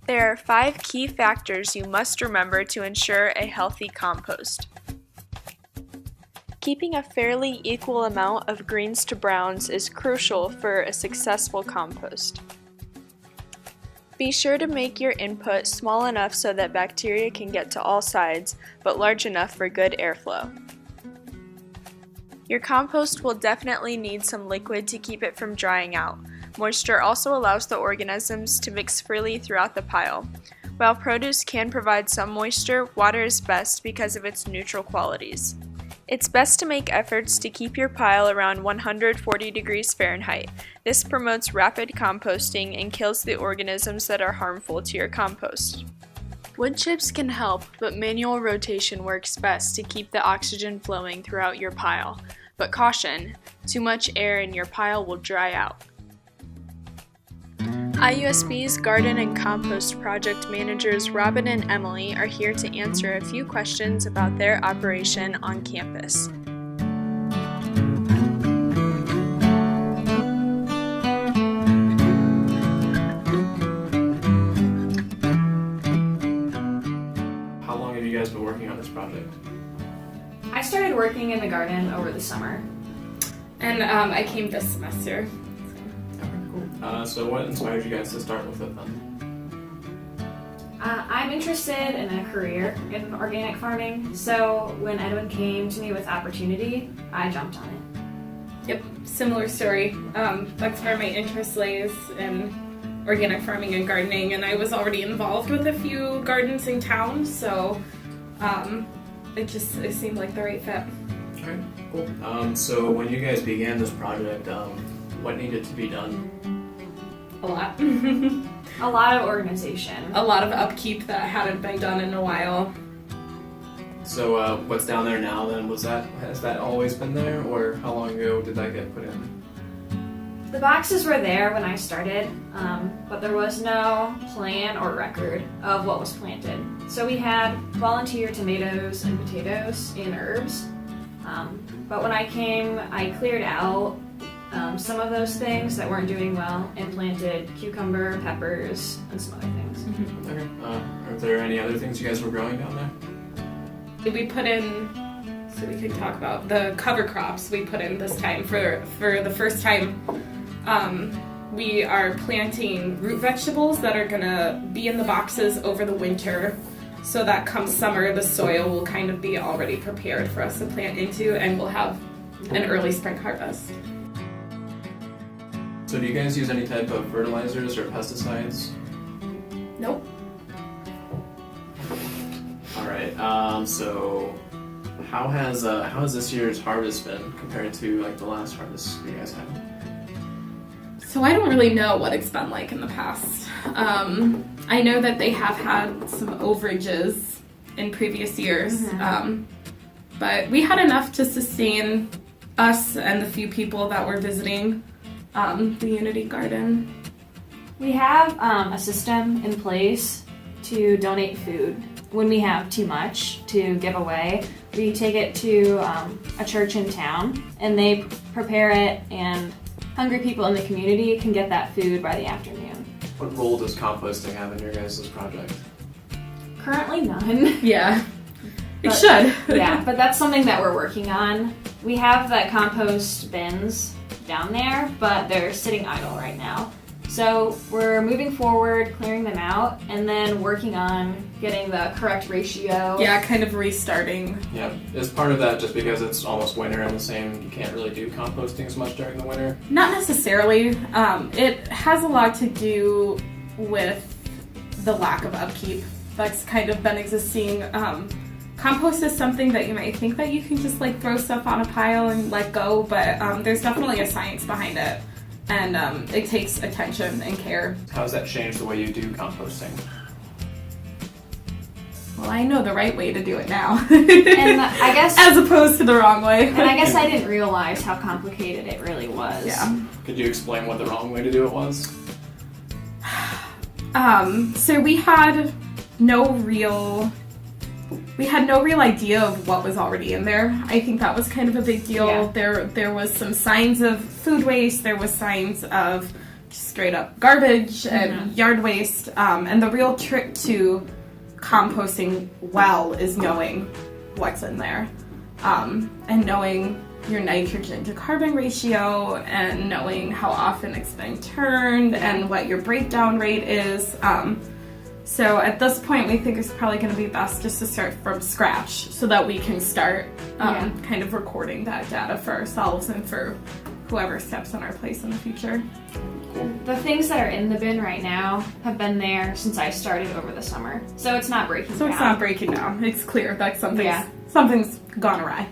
There are 5 key factors you must remember to ensure a healthy compost. Keeping a fairly equal amount of greens to browns is crucial for a successful compost. Be sure to make your input small enough so that bacteria can get to all sides, but large enough for good airflow. Your compost will definitely need some liquid to keep it from drying out. Moisture also allows the organisms to mix freely throughout the pile. While produce can provide some moisture, water is best because of its neutral qualities. It's best to make efforts to keep your pile around 140 degrees Fahrenheit. This promotes rapid composting and kills the organisms that are harmful to your compost. Wood chips can help, but manual rotation works best to keep the oxygen flowing throughout your pile. But caution, too much air in your pile will dry out. IUSB's Garden and Compost Project Managers Robin and Emily are here to answer a few questions about their operation on campus. How long have you guys been working on this project? I started working in the garden over the summer. And I came this semester. So what inspired you guys to start with it then? I'm interested in a career in organic farming, so when Edwin came to me with opportunity, I jumped on it. Yep, similar story. That's where my interest lays in organic farming and gardening, and I was already involved with a few gardens in town, so it seemed like the right fit. Okay, cool. So when you guys began this project, what needed to be done? A lot. A lot of organization. A lot of upkeep that hadn't been done in a while. So what's down there now then? Has that always been there, or how long ago did that get put in? The boxes were there when I started, but there was no plan or record of what was planted. So we had volunteer tomatoes and potatoes and herbs, but when I came, I cleared out some of those things that weren't doing well and planted cucumber, peppers, and some other things. Mm-hmm. Okay. Are there any other things you guys were growing down there? We put in, so we could talk about the cover crops we put in this time. For the first time, we are planting root vegetables that are gonna be in the boxes over the winter, so that come summer the soil will kind of be already prepared for us to plant into, and we'll have an early spring harvest. So do you guys use any type of fertilizers or pesticides? Nope. All right. So how has this year's harvest been compared to like the last harvest you guys had? So I don't really know what it's been like in the past. I know that they have had some overages in previous years, but we had enough to sustain us and the few people that were visiting the Unity Garden. We have a system in place to donate food. When we have too much to give away, we take it to a church in town, and they prepare it, and hungry people in the community can get that food by the afternoon. What role does composting have in your guys' project? Currently none. Yeah, it But- should. Yeah, but that's something that we're working on. We have the compost bins down there, but they're sitting idle right now. So we're moving forward, clearing them out, and then working on getting the correct ratio. Yeah, kind of restarting. Yeah. Is part of that just because it's almost winter and the same, you can't really do composting as much during the winter? Not necessarily. It has a lot to do with the lack of upkeep that's kind of been existing. Compost is something that you might think that you can just like throw stuff on a pile and let go, but there's definitely a science behind it, and it takes attention and care. How does that change the way you do composting? Well, I know the right way to do it now. And I guess, as opposed to the wrong way. and I guess I didn't realize how complicated it really was. Yeah. Could you explain what the wrong way to do it was? So we had no real idea of what was already in there. I think that was kind of a big deal. Yeah. There was some signs of food waste. There was signs of straight up garbage and yard waste. And the real trick to composting well is knowing what's in there, and knowing your nitrogen to carbon ratio, and knowing how often it's been turned, and what your breakdown rate is. So at this point, we think it's probably going to be best just to start from scratch, so that we can start kind of recording that data for ourselves and for whoever steps in our place in the future. The things that are in the bin right now have been there since I started over the summer, so it's not breaking So down. it's not breaking down. It's clear that Yeah. something's gone awry.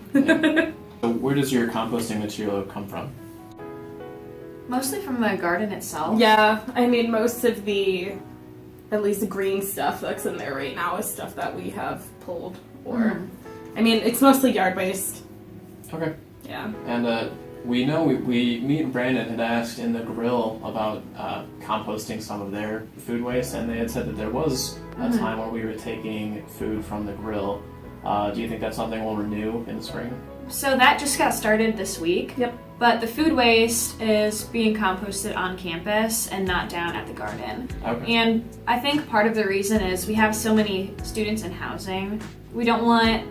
So where does your composting material come from? Mostly from the garden itself. Yeah, I mean, most of the, at least the green stuff that's in there right now is stuff that we have pulled, or, I mean, it's mostly yard waste. Okay. Yeah. And we know me and Brandon had asked in the grill about composting some of their food waste, and they had said that there was a time where we were taking food from the grill. Do you think that's something we'll renew in the spring? So that just got started this week. Yep. But the food waste is being composted on campus and not down at the garden. Okay. And I think part of the reason is we have so many students in housing. We don't want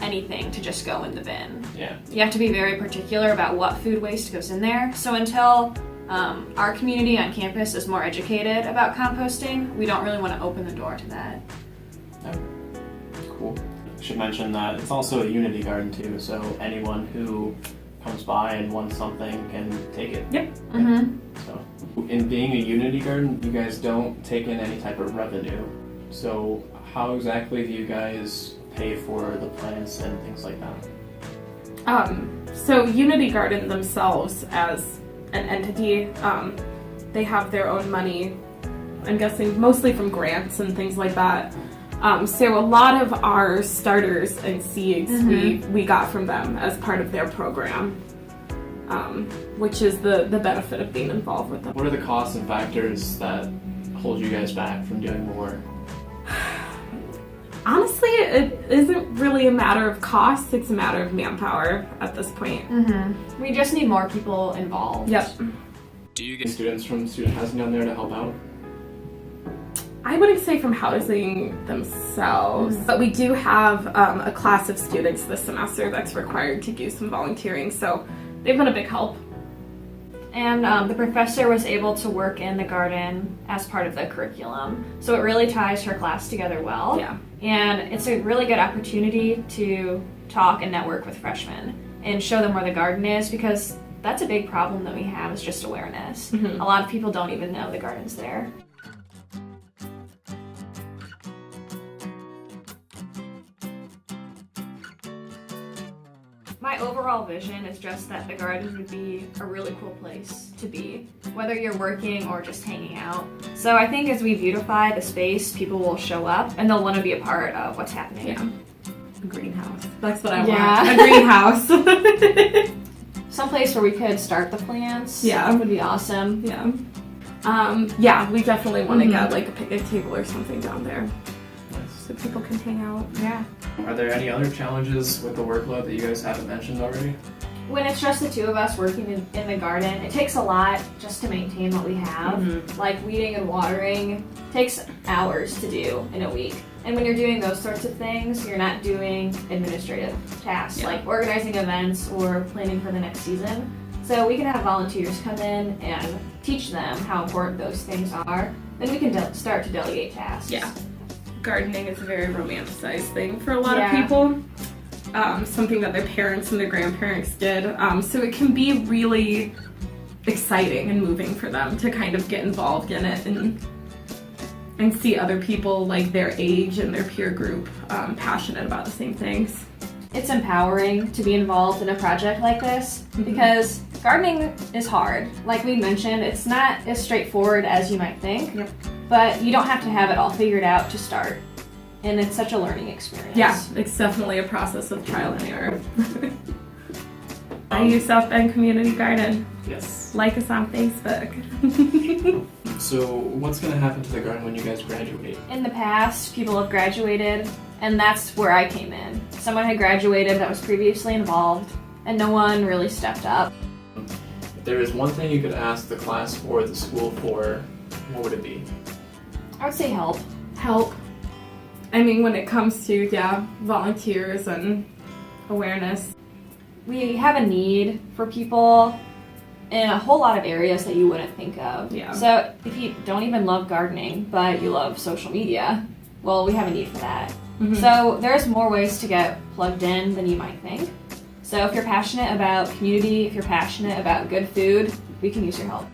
anything to just go in the bin. Yeah. You have to be very particular about what food waste goes in there. So until our community on campus is more educated about composting, we don't really want to open the door to that. Okay. Cool. Should mention that it's also a Unity garden too, so anyone who comes by and wants something can take it. Yep. Mm-hmm. So, in being a Unity garden, you guys don't take in any type of revenue. So, how exactly do you guys pay for the plants and things like that? So Unity Garden themselves, as an entity, they have their own money, I'm guessing mostly from grants and things like that. So a lot of our starters and seeds we got from them as part of their program, which is the benefit of being involved with them. What are the costs and factors that hold you guys back from doing more? Honestly, it isn't really a matter of cost, it's a matter of manpower at this point. Mm-hmm. We just need more people involved. Yep. Do you get students from student housing down there to help out? I wouldn't say from housing themselves, but we do have a class of students this semester that's required to do some volunteering, so they've been a big help. And the professor was able to work in the garden as part of the curriculum, so it really ties her class together well. Yeah. And it's a really good opportunity to talk and network with freshmen and show them where the garden is, because that's a big problem that we have, is just awareness. Mhm. A lot of people don't even know the garden's there. My overall vision is just that the garden would be a really cool place to be, whether you're working or just hanging out. So I think as we beautify the space, people will show up and they'll want to be a part of what's happening. Yeah. A greenhouse. That's what I Yeah. want. A greenhouse. Some place where we could start the plants. Yeah. Would be awesome. Yeah. Yeah, we definitely want to get like a picnic table or something down there so people can hang out. Yeah. Are there any other challenges with the workload that you guys haven't mentioned already? When it's just the two of us working in the garden, it takes a lot just to maintain what we have. Like weeding and watering takes hours to do in a week. And when you're doing those sorts of things, you're not doing administrative tasks like organizing events or planning for the next season. So we can have volunteers come in and teach them how important those things are. Then we can start to delegate tasks. Yeah. Gardening is a very romanticized thing for a lot of Yeah. people. Something that their parents and their grandparents did. So it can be really exciting and moving for them to kind of get involved in it and see other people like their age and their peer group passionate about the same things. It's empowering to be involved in a project like this because gardening is hard. Like we mentioned, it's not as straightforward as you might think, Yep. but you don't have to have it all figured out to start. And it's such a learning experience. Yeah, it's definitely a process of trial and error. I use South Bend Community Garden. Yes. Like us on Facebook. So what's going to happen to the garden when you guys graduate? In the past, people have graduated, and that's where I came in. Someone had graduated that was previously involved, and no one really stepped up. If there is one thing you could ask the class or the school for, what would it be? I would say help. Help. I mean, when it comes to, volunteers and awareness. We have a need for people in a whole lot of areas that you wouldn't think of. Yeah. So if you don't even love gardening, but you love social media, well, we have a need for that. Mhm. So there's more ways to get plugged in than you might think. So if you're passionate about community, if you're passionate about good food, we can use your help.